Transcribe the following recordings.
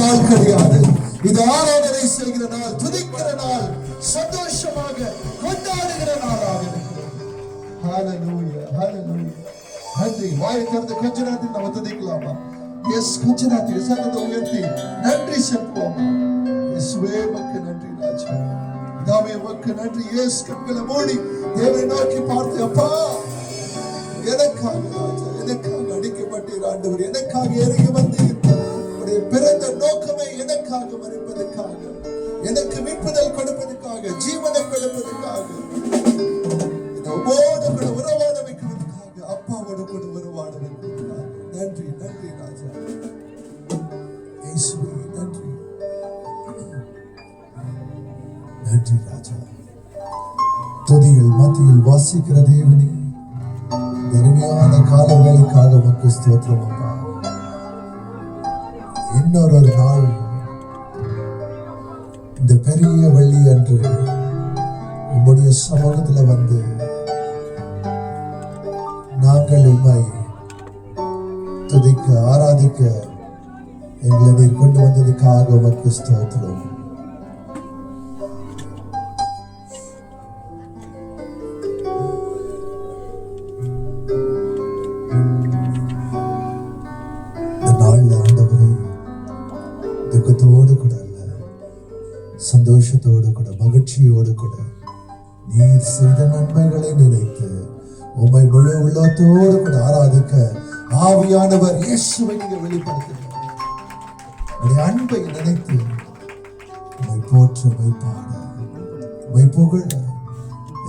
நாள் கிடையாது. இது ஆராதனை செய்கிற நாள், துதிக்கிற நாள், சந்தோஷமாக கொண்டாடுகிற நாளாக இருக்கிறது. ஹalleluya ஹalleluya. நன்றி. வாயை திறந்து கொஞ்ச நேரத்தில் நம்ம துதிக்கலாமா? எஸ், கொஞ்ச நேரத்தில் சத்தத்தை உயர்த்தி நன்றி செலுத்துவோமா? இயேசுவே உமக்கு நன்றி ராஜா. பிதாவே உமக்கு நன்றி. இயேசு கண்களை மூடி தேவனை நோக்கி பார்த்து, அப்பா எனக்காக ராஜா, எனக்காக அடிக்கப்பட்டீர் ஆண்டவர், எனக்காக இறங்கி வந்தீர். உடைய பிறந்த நோக்கமே எனக்காக மரிப்பதற்காக, எனக்கு மீட்புதல் கொடுப்பதற்காக, ஜீவனை கொடுப்பதற்காக, உம்மோடு கூட உறவாட வைக்கிறதுக்காக, அப்பாவோடு கூட உறவாட வைக்கிறதுக்காக. நன்றி நன்றி ராஜா. இயேசுவே நன்றி நன்றி ராஜா. துதிகள் மத்தியில் வாசிக்கிற தேவனே, அருமையான கால வேலைக்காக உமக்கு ஸ்தோத்திரம் அப்பா. இன்னொரு நாள் இந்த பெரிய வெள்ளி அன்று உம்முடைய சமூகத்துல வந்து நாங்கள் உம்மை துதிக்க ஆராதிக்க எங்களை நீர் கொண்டு வந்ததுக்காக உமக்கு ஸ்தோத்திரம். துக்கத்தோடு கூட அல்ல, சந்தோஷத்தோடு கூட, மகிழ்ச்சியோடு கூட நீர் செய்த நன்மைகளை நினைத்து உம்மை முழு உள்ளத்தோடு கூட ஆராதிக்க ஆவியானவர் இயேசுவை நீங்க வெளிப்படுத்துகிறார். உடைய அன்பை நினைத்து உம்மை போற்ற, உம்மை பாட, உம்மை புகழ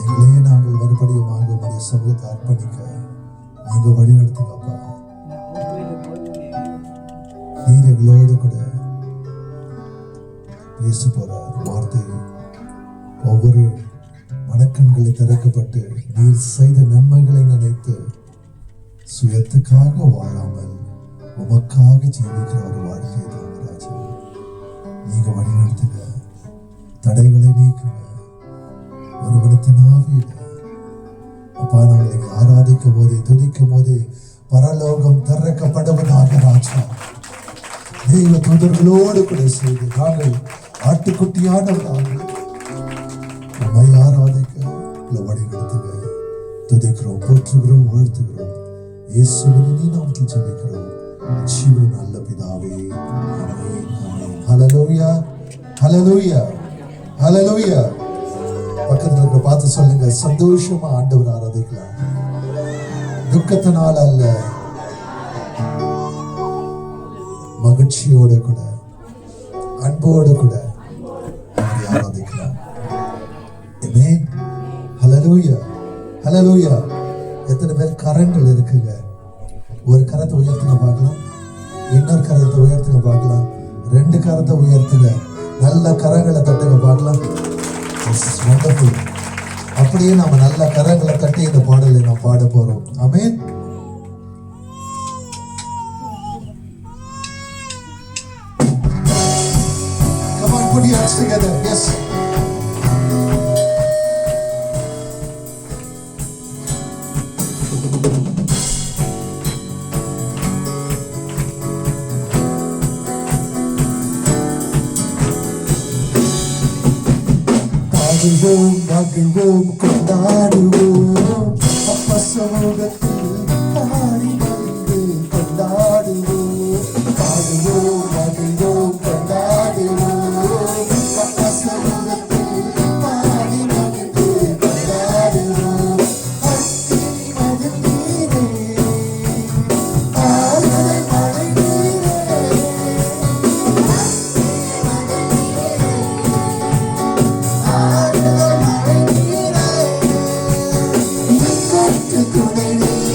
எங்களே நாங்கள் மறுபடியும் உடைய சமூகத்தை அர்ப்பணிக்க நீங்க வழி நடத்துங்கப்பா. நீர் எங்களோடு கூட பேச போறார். வார்த்தை ஒவ்வொரு மனக்கண்களை திறக்கப்பட்டு நீர் செய்த நன்மைகளை நினைத்து சுயத்துக்காக வாழாமல் உமக்காக ஜீவிக்கிற ஒரு வாழ்க்கை தான் ராஜா. நீங்க வழி நடத்துங்க, தடைகளை நீக்குங்க. ஒரு மனத்தின் ஆவியில அப்பா நாங்கள் இங்கே ஆராதிக்கும் போதே, துதிக்கும் போதே பரலோகம் திறக்கப்படுவதாக ராஜா. தெய்வ தூதர்களோடு கூட செய்து நாங்கள் ஆட்டுக்குட்டியானவர்கள் நம்மை ஆராதிக்க வழி நடத்துங்க. துதிக்கிறோம், போற்றுகிறோம், வாழ்த்துகிறோம். இயேசுவின் நாமத்தில் ஜெபிக்கிறோம் ஜீவன் நல்ல பிதாவே, ஆமென் ஆமென். ஹல்லேலூயா ஹல்லேலூயா ஹல்லேலூயா. பக்கத்துல இருக்க பார்த்து சொல்லுங்க, சந்தோஷமா ஆண்டவர் ஆராதிக்கலாம். துக்கத்தினால அல்ல, மகிழ்ச்சியோடு கூட, அன்போடு கூட ஆராதிக்கலாம். ஆமென். ஹல்லேலூயா ஹல்லேலூயா. எத்தனை பேர் கரங்கள் இருக்குங்க? ஒரு கரத்தை உயர்த்துங்க பார்க்கலாம், இன்னொரு கரத்தை உயர்த்துங்க பார்க்கலாம், ரெண்டு கரத்தை உயர்த்துங்க, நல்ல கரங்களை தட்டுங்க பார்க்கலாம். அப்படியே நாம நல்ல கரங்களை தட்டி இந்த பாடலை நாம் பாட போறோம். ஆமென். Put your hands together. Yes. பாடுவோம், மகிழ்வோம், கொண்டாடுவோம். அப்பா சமூகத்தில் பாடி வந்து கொண்டாடுவோம். பாடுவோம், மகிழ்வோம், கொண்டாடுவோம். Today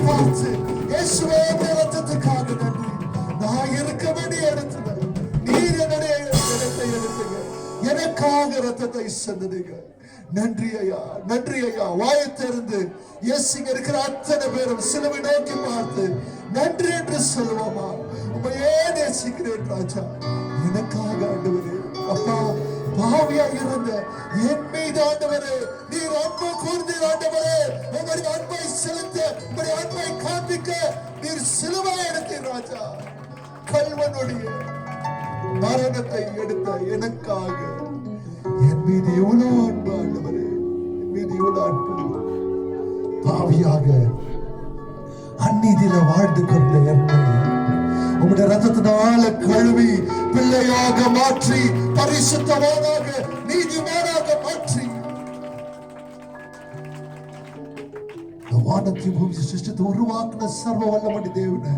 பார்த்து இயேசுவே ரத்தத்துக்காக நன்றி. நான் இருக்க வேண்டிய இடத்துல நீர் என்னுடைய இடத்தை எடுத்தீங்க, எனக்காக ரத்தத்தை சிந்தினீங்க. நன்றி ஐயா, நன்றி ஐயா. வாயை திறந்து இயேசுங்க இருக்கிற அத்தனை பேரும் சிலுவை நோக்கி பார்த்து நன்றி என்று சொல்லுவோமா? உண்மையே நேசிக்கிறேன் ராஜா, எனக்காக ஆண்டவரே. அப்பா, பாவியா இருந்த என் மீது ஆண்டவரே நீர் அன்பு கூர்ந்தீர் ஆண்டவரே. உங்களுடைய அன்பை செலுத்த, உங்களுடைய அன்பை காண்பிக்க நீர் சிலுவை எடுத்தீர் ராஜா. கல்வனுடைய மரணத்தை எடுத்த எனக்காக என் மீது எவ்வளவு அன்பு ஆண்டவரே, என் மீது எவ்வளவு அன்பு. பாவியாக அந்நீதியில வாழ்ந்து கொண்ட என்னை உம்முடைய ரத்தத்தினால கழுவி பிள்ளையாக மாற்றி பரிசுத்தவானாக நீதிமானாக மாற்றி வானத்தை பூமி சிருஷ்டித்து உருவாக்கின சர்வ வல்லமடி தேவனே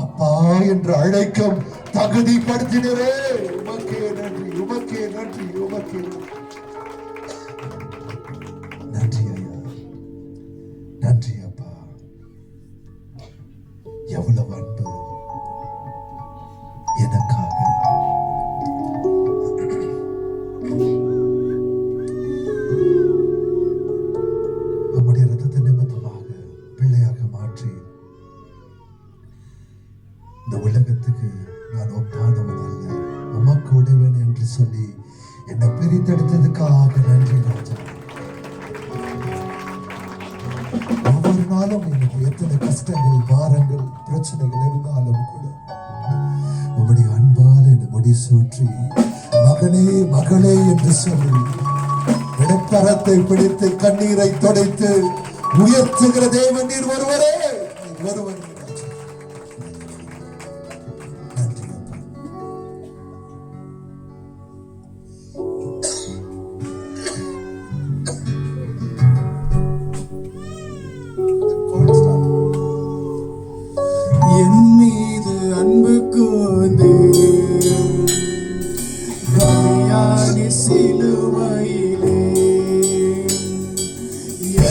அப்பா என்று அழைக்கும் தகுதிப்படுத்தினரே. உமக்கே நன்றி, உமக்கே நன்றி, உமக்கே நன்றி ஐயா, நன்றி அப்பா. எவ்வளவு அன்பு எனக்காக. நம்முடைய ரத்தத்தை நிமித்தமாக பிள்ளையாக மாற்றி இந்த உலகத்துக்கு நான் ஒப்பானவன் அல்ல, உமக்கு உடையவன் என்று சொல்லி என்னை பிரித்தெடுத்ததுக்காக நன்றி ராஜா. ஒவ்வொரு நாளும் எனக்கு எத்தனை கஷ்டங்கள், பாரங்கள், பிரச்சனைகள் இருந்தாலும் கூட உம்முடைய அன்பால் என்னை முடிசூற்றி மகனே மகளே என்று சொல்லி இடக்கரத்தை பிடித்து கண்ணீரை துடைத்து உயர்த்துகிற தேவன் நீர் ஒருவரே, ஒருவன். சிலுவையிலே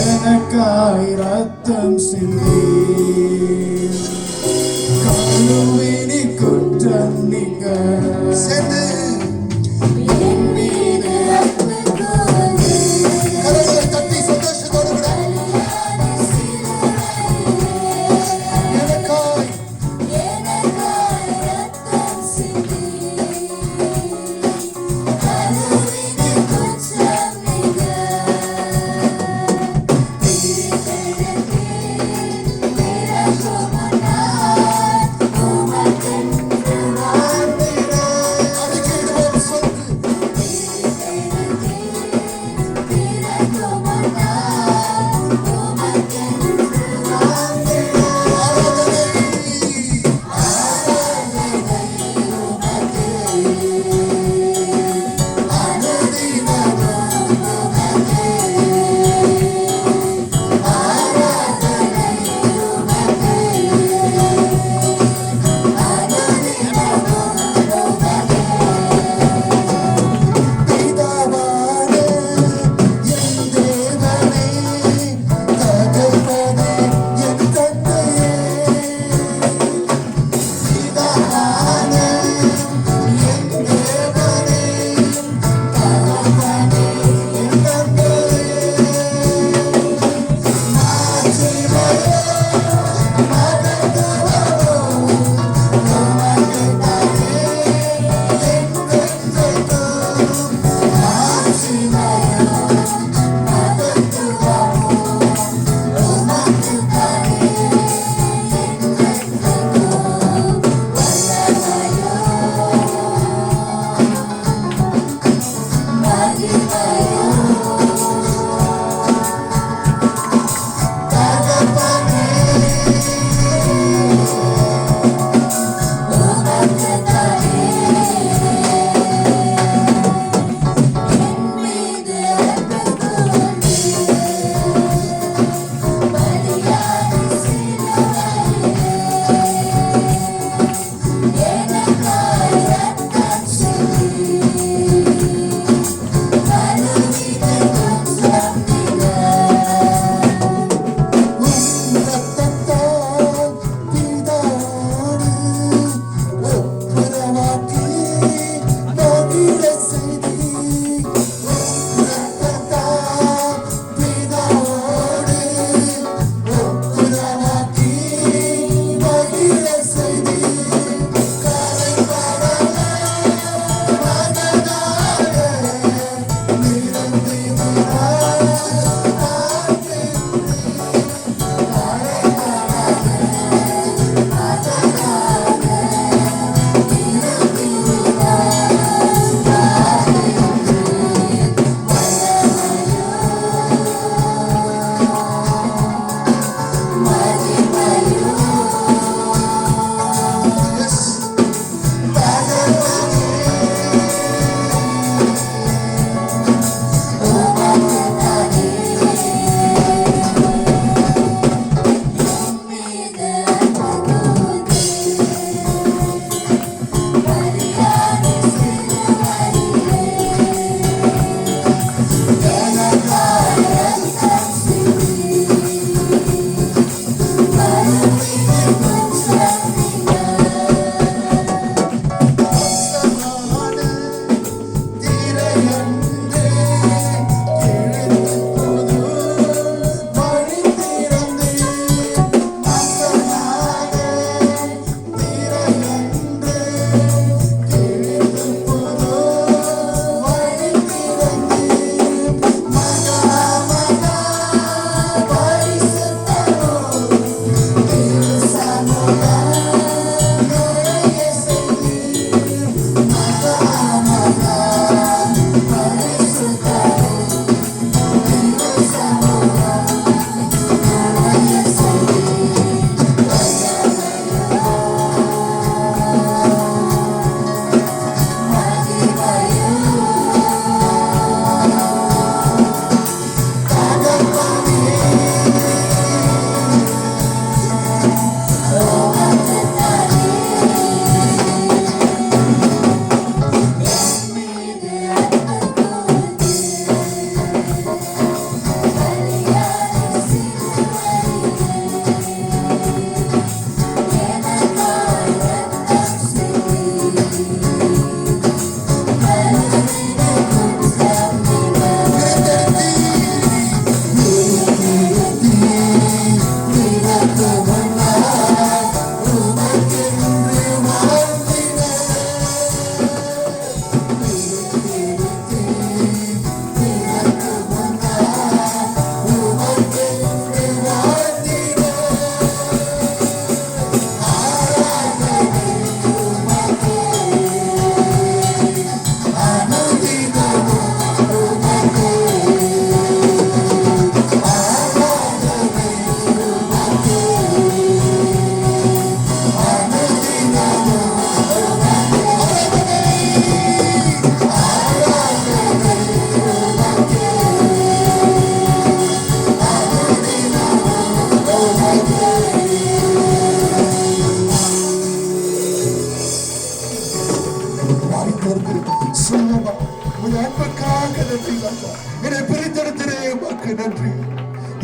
எனக்காய் ரத்தம் சிந்தி கழுவினி குற்றம் நீங்க சேர்ந்து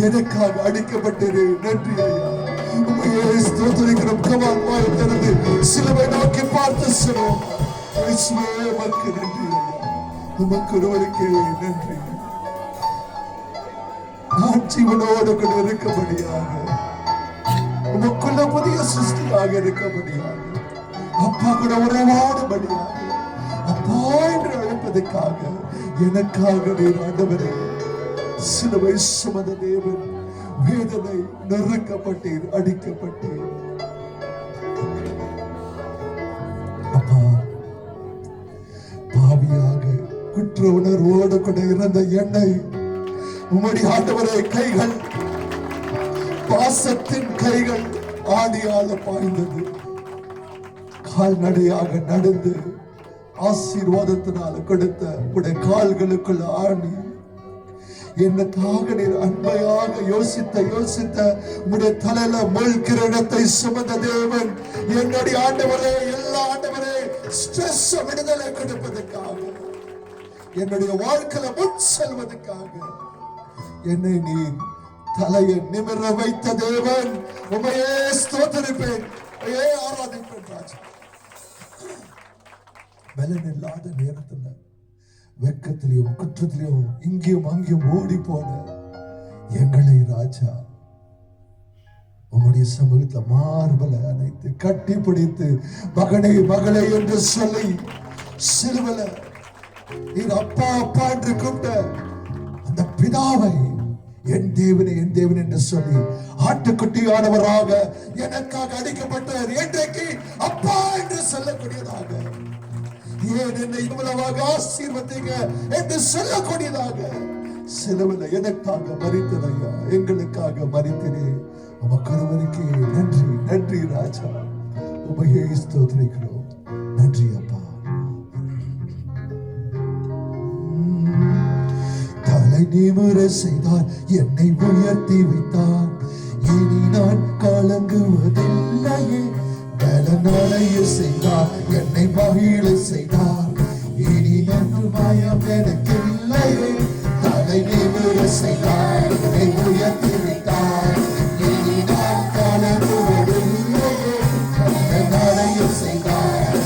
எனக்காக அடிக்கப்பட்டது. நன்றி ஐயா. உம்மையே ஸ்தோத்திரிக்கிறோம். கமான் வாய் திறந்து சிலுவை நோக்கி பார்த்து சொல்லுவோம். இயேசுவே உமக்கு நன்றி ஐயா. உமக்கு ஒருவருக்கே நன்றி. நான் ஜீவனோடு கூட இருக்கபடியாக, உமக்குள்ள புதிய சிருஷ்டியாக இருக்கபடியாக, அப்பா கூட உறவாடும்படியாக, அப்பா என்று அழைப்பதற்காக எனக்காக நீர் ஆண்டவரே சிலுவை சுமந்த தேவன். வேதனை நெருக்கப்பட்டீர், அடிக்கப்பட்டீர். அப்பா, பாவியாக குற்ற உணர்வோடு கூட இருந்த என்னை உம்முடைய ஆண்டவரே கைகள், பாசத்தின் கைகள் ஆடியால பாய்ந்தது. கால்நடையாக நடந்து ஆசீர்வாதத்தினால கொடுத்த உடைய கால்களுக்குள்ள ஆணி என்னக்காக நீர் அன்பையாக யோசித்த உடைய தலையில முள் கிரீடத்தை சுமந்த தேவன். என்னுடைய ஆண்டவரே, எல்லா ஆண்டவரே ஸ்ட்ரெஸ் விடுதலை கொடுப்பதற்காக, என்னுடைய வாழ்க்கையில முன் செல்வதற்காக என்னை நீர் தலையை நிமிர வைத்த தேவன். உமையே ஸ்தோத்திரிப்பேன், ஆராதிப்பேன் ராஜா. பலன் இல்லாத நேரத்துல வெக்கத்திலையும் குற்றத்திலையும் இங்கேயும் அங்கேயும் ஓடி போன எங்களை ராஜா உம்முடைய சமூகத்துல மார்பல அணைத்து கட்டி பிடித்து மகனே மகளே என்று சொல்லி சிலுவையில நீர் அப்பா அப்பா என்று கூப்பிட்ட அந்த பிதாவை என் தேவனே என் தேவன் என்று சொல்லி ஆட்டுக்குட்டியானவராக எனக்காக அடிக்கப்பட்டார். இன்றைக்கு அப்பா என்று சொல்லக்கூடியதாக, ஏன் என்னை இவ்வளவாக ஆசீர்வதிங்க என்று சொல்லக்கூடியதாக சிலுவையில எனக்காக மரித்ததையா, எங்களுக்காக மரித்தனே. உமக்கு ஒருவருக்கே நன்றி. நன்றி ராஜா, உமையே ஸ்தோத்திரிக்கிறோம். நன்றி அப்பா. தலை நிமிர செய்தார், என்னை உயர்த்தி வைத்தார். இனி நான் கலங்குவதில்லையே. பலனடைய செய்தார், என்னை மகிழ செய்தார். இனி நன்று பயம் எனக்கில்லையே. தலை நிமிர செய்தார், என்னை உயர்த்தி வைத்தார். இனி நான் கலங்குவதில்லையே. பலனடைய செய்தார்,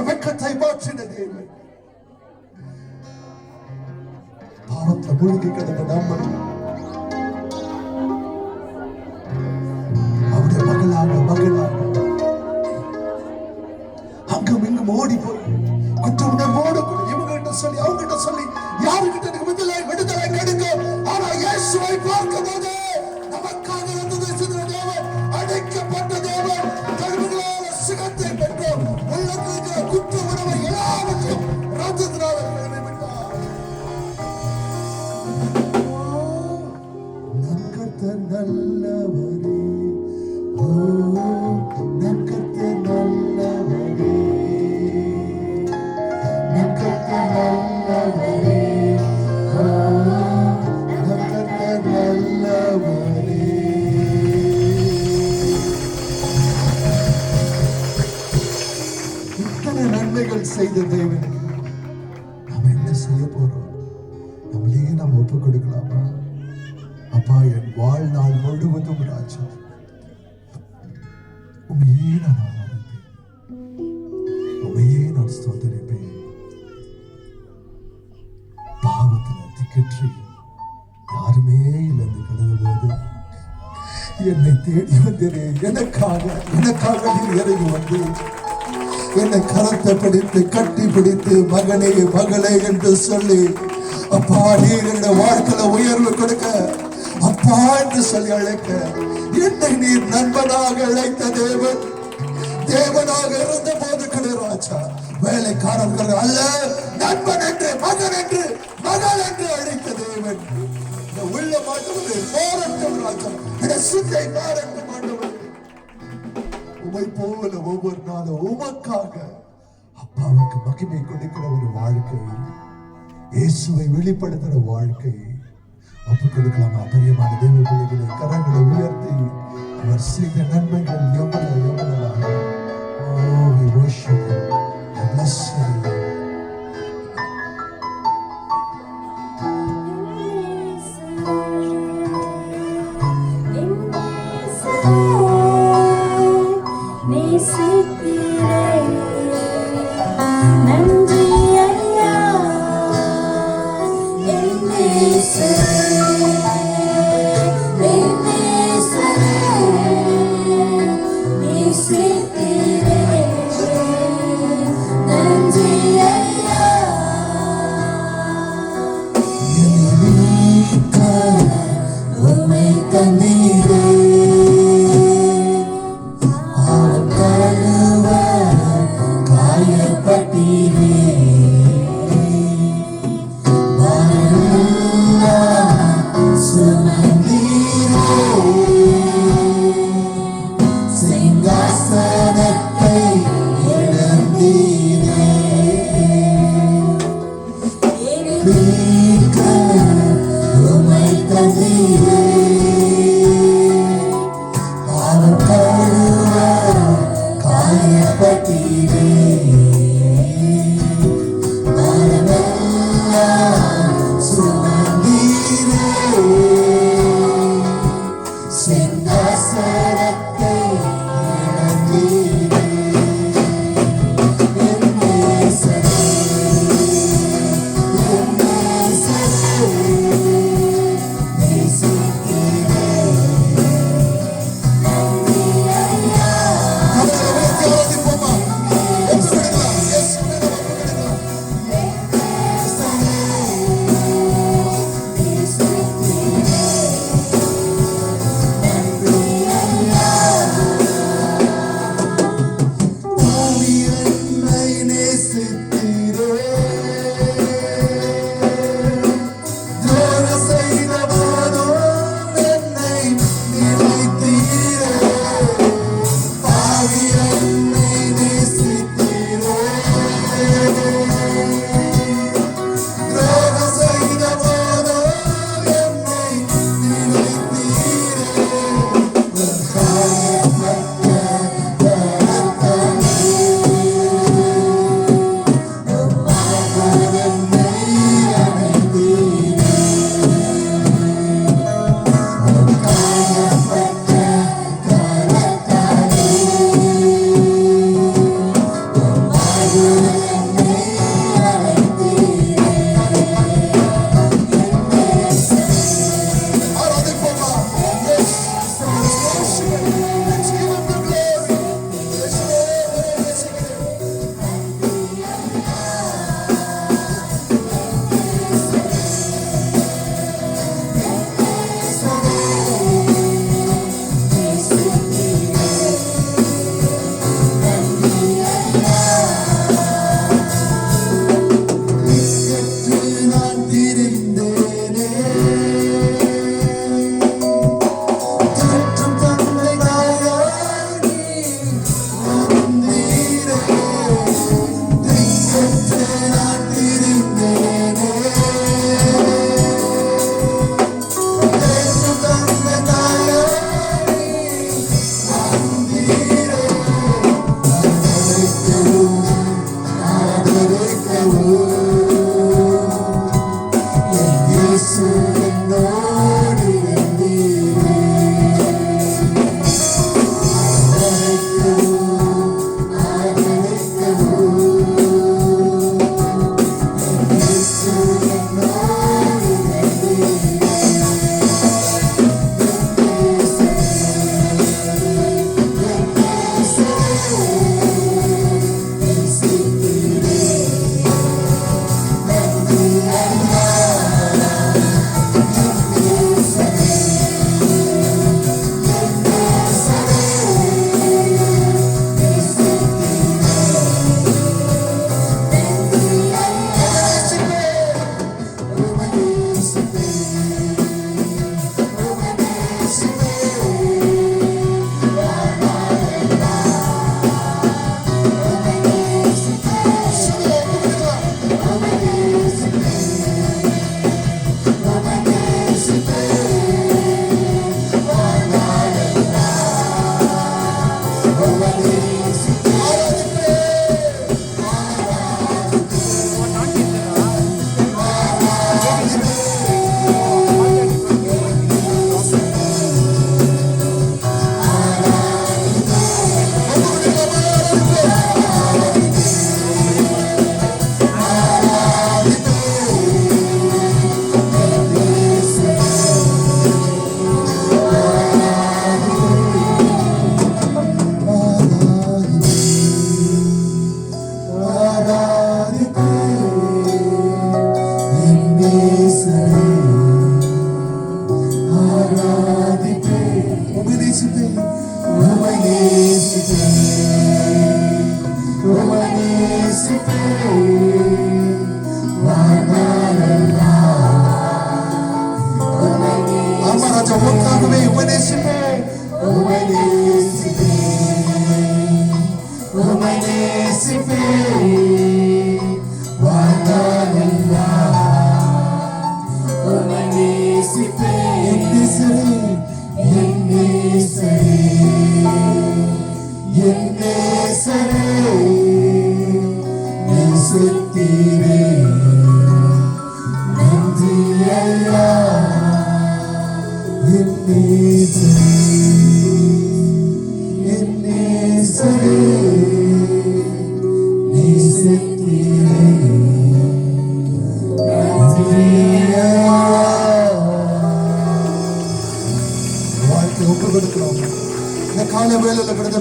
வெட்கத்தை மாற்றின தேவன். பாவத்தை மூழ்கி கிடந்த நம்மை அவருடைய மகளாக அங்கும் இங்கும் ஓடி போய் குற்ற உணர்வோடு கூட இவங்க கிட்ட சொல்லி அவங்க கிட்ட சொல்லி யாருக்கிட்ட எனக்கு விடுதலை கிடைக்கும். ஆனா இயேசுவை பார்க்கும் போது நமக்காக தேவன், அடைக்கப்பட்ட தேவன், கருவிகளால சுகத்தை பெற்றோம். உள்ளத்தில் இருக்கிற குற்ற உணர்வை எல்லாவற்றையும் ராஜத்தினால விட்டார். நற்கர்த்தர் நல்லவரே, ஓ நற்கர்த்தர் நல்லவரே, நற்கர்த்தர் நல்லவரே, ஓ நற்கர்த்தர் நல்லவரே. இத்தனை நன்மைகள் செய்த தேவன் நாம என்ன செய்ய போறோம்? நம்மளையே நாம் ஒப்புக் கொடுக்கலாமா? அப்பா, என் வாழ்நாள் முழுவதும் ராஜா உண்மையே நான் ஆராதிப்பேன், உண்மையே நான் ஸ்தோத்தரிப்பேன். பாவத்துல திக்கற்றி யாருமே இல்லைன்னு கிடந்த போது என்னை தேடி வந்தீரே. எனக்காக நீர் இறங்கி வந்து என்னை கரத்தை பிடித்து கட்டி பிடித்து மகனே மகளே என்று சொல்லி, அப்பா நீர் என்னுடைய வாழ்க்கையில உயர்வு கொடுக்க, அப்பா என்று சொல்லி அழைக்க, என்னை நீர் நண்பனாக அழைத்த தேவன். தேவனாக இருந்த போது கிடையாச்சா வேலைக்காரர்கள் அல்ல, நண்பன் என்று மகன் என்று மகள் என்று அழைத்த தேவன். உள்ள மாட்டவர்கள் போராட்டம் ராஜா, சிந்தை மாறட்டும் ஆண்டவர். உமை போல ஒவ்வொரு நாளும் உமக்காக அப்பாவுக்கு மகிமை கொடுக்கிற ஒரு வாழ்க்கை, இயேசுவை வெளிப்படுத்துற வாழ்க்கை ஒப்பு கொடுக்கலாமா? பிரியமான தேவ பிள்ளைகளை கரங்களை உயர்த்தி அவர் செய்த நன்மைகள் எவ்வளவாக. Oh, we worship Him. We bless Him. சிங்காசனத்தை இழந்தீரே.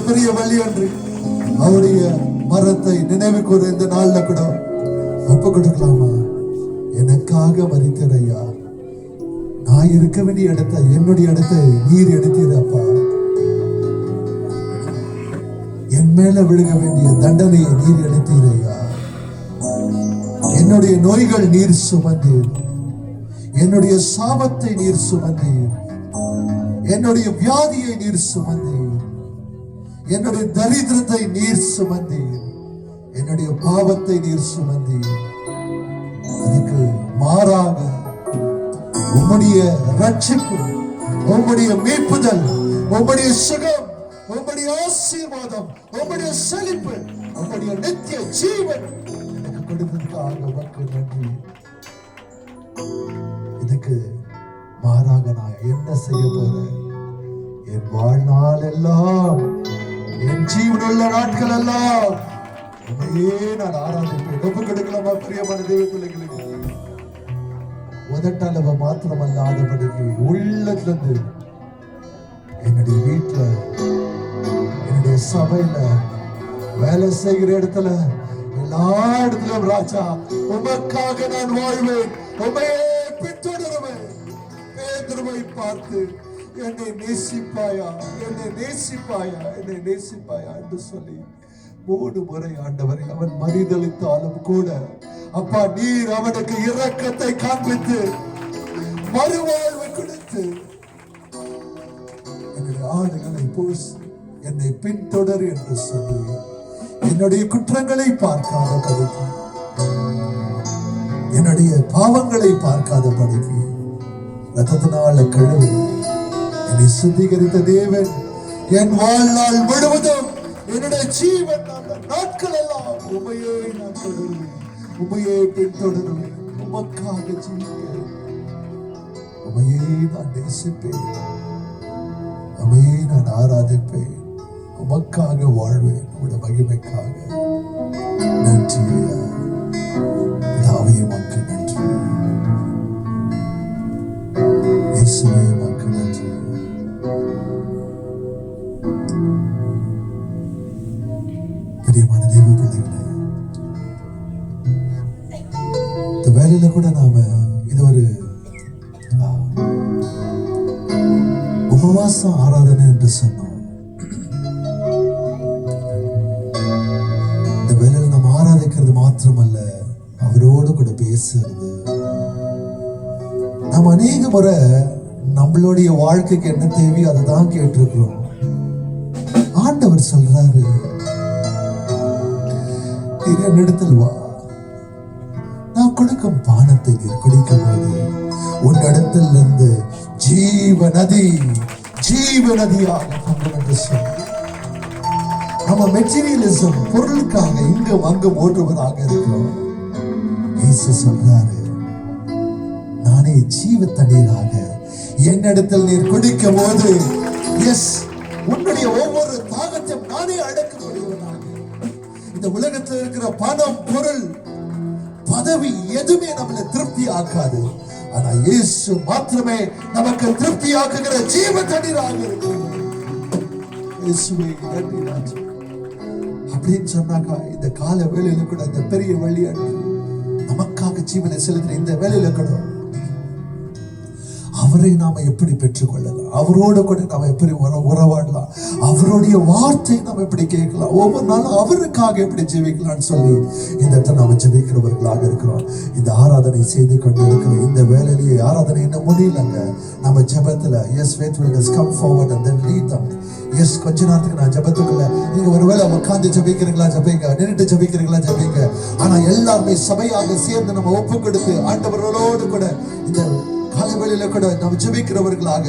பெரிய வழி ஒன்று அவருடைய மரத்தை நினைவு கூற இந்த நாள்ல கூட ஒப்பு கொடுக்கலாமா? எனக்காக மரித்தரையா, நான் இருக்க வேண்டிய இடத்தை, என்னுடைய இடத்தை நீர் எடுத்தீரப்பா. என் மேல விழுக வேண்டிய தண்டனையை நீர் எடுத்தீரையா. என்னுடைய நோய்கள் நீர் சுமந்தீர், என்னுடைய சாபத்தை நீர் சுமந்தீர், என்னுடைய வியாதியை நீர் சுமந்தீர், என்னுடைய தரித்திரத்தை நீர் சுமந்தீர், என்னுடைய பாவத்தை நீர் சுமந்தீர். அதுக்கு மாறாக உம்முடைய ரட்சிப்பு, உம்முடைய மீட்புதல், உம்முடைய சுகம், உம்முடைய ஆசீர்வாதம், உம்முடைய செழிப்பு, உம்முடைய நித்திய ஜீவன் எனக்கு கொடுத்ததுக்காக உமக்கு நன்றி. இதுக்கு மாறாக நான் என்ன செய்ய போறேன்? என் வாழ்நாள் எல்லாம், என் ஜீவனுள்ள நாட்கள் எல்லாம் உண்மையே நான் ஆராதிப்பேன். ஒப்பு கொடுக்கலாமா பிரியமான தேவ பிள்ளைகளுக்கு? உதட்டளவு மாத்திரமல்லாதபடிக்கு உள்ளத்திலிருந்து என்னுடைய வீட்டுல, என்னுடைய சபையில, வேலை செய்கிற இடத்துல, எல்லா இடத்திலும் ராஜா உமக்காக நான் வாழ்வேன், உமையே பின்தொடருவேன். பேதுருவை பார்த்து என்னை நேசிப்பாயா, என்னை நேசிப்பாயா, என்னை நேசிப்பாயா என்று சொல்லி 3 முறை ஆண்டவரை அவன் மறிதளித்தாலும் கூட அப்பா நீர் அவனுக்கு இரக்கத்தை காண்பித்து மறுவாழ்வு கொடுத்து என்னுடைய ஆடுகளை போஸ் என்னை பின்தொடர் என்று சொல்லி என்னுடைய குற்றங்களை பார்க்காதபடிக்கு, என்னுடைய பாவங்களை பார்க்காதபடிக்கு ரத்தத்தினால கழுவி என்னை சுத்திகரித்த தேவன் என் வாழ்நாள் முழுவதும் என்னுடைய ஜீவன் நாட்கள் எல்லாம் உமையே நான் தொடருவேன், உமையே பின்தொடருவேன், உமக்காக ஜீவிப்பேன், உமையே நான் நேசிப்பேன், உமையே நான் ஆராதிப்பேன், உமக்காக வாழ்வேன், உடைய மகிமைக்காக. நன்றி ஐயா, பிதாவே உமக்கு நன்றி, இயேசுவே உமக்கு நன்றி. பிரியமான தேவ பிள்ளைகளே, இந்த வேலையில கூட நாம இது ஒரு உபவாச ஆராதனை என்று சொன்னோம். இந்த வேலையில நம்ம ஆராதிக்கிறது மாத்திரமல்ல, அவரோடு கூட பேசுறது. நாம் அநேக முறை நம்மளுடைய வாழ்க்கைக்கு என்ன தேவையோ அதை தான் கேட்டிருக்கிறோம். ஆண்டவர் சொல்றாரு, என்னிடத்தில் வா, நான் கொடுக்கும் பானத்தை நீர் குடிக்கும் போது உன்னிடத்தில் இருந்து ஜீவ நதியாக பொங்கும் என்று சொல்லி, நம்ம மெட்டீரியலிசம் பொருளுக்காக இங்கும் அங்கும் ஓட்டுவதாக இருக்கிறோம். இயேசு சொல்றாரு, நானே ஜீவ தண்ணீராக என்னிடத்தில் நீர் குடிக்கும் போது எஸ் உன்னுடைய ஒவ்வொரு தாகத்தையும் நானே அடக்கக்கூடியவனாக. இந்த உலகத்தில் இருக்கிற பணம், பொருள், பதவி எதுவுமே நம்மளை திருப்தி ஆக்காது. ஆனா இயேசு மாத்திரமே நமக்கு திருப்தி ஆக்குகிற ஜீவ தண்ணீராக இருக்கிறார். இயேசுவே நன்றி ராஜா அப்படின்னு சொன்னாக்கா, இந்த கால வேளையில கூட இந்த பெரிய வழி நமக்காக ஜீவனை செலுத்தின இந்த வேளையில கூட அவரை நாம எப்படி பெற்றுக்கொள்ளலாம், அவரோடு கூட நாம எப்படி உறவாடலாம், அவருடைய வார்த்தை நாம எப்படி கேட்கலாம், ஒவ்வொரு நாளும் அவருக்காக எப்படி ஜெபிக்கலாம்னு சொல்லி இந்த இடத்துல நாம ஜெபிக்கிறவர்களாக இருக்கிறோம். இந்த ஆராதனை செய்து கொண்டு இருக்கிற இந்த வேலையிலேயே ஆராதனை இன்னும் முடியலங்க. நம்ம ஜெபத்துல yes faithfulness come forward and then lead them. Yes கொஞ்ச நேரத்துக்கு நான் ஜெபத்துக்குள்ள, நீங்க ஒருவேளை உட்கார்ந்து ஜெபிக்கிறீங்களா ஜெபிங்க, நின்றுட்டு ஜெபிக்கிறீங்களா ஜெபிங்க. ஆனா எல்லாருமே சபையாக சேர்ந்து நம்ம ஒப்பு கொடுத்து ஆண்டவர்களோடு கூட இந்த காலை வேளையில கூட நாம் ஜெபிக்கிறவர்களாக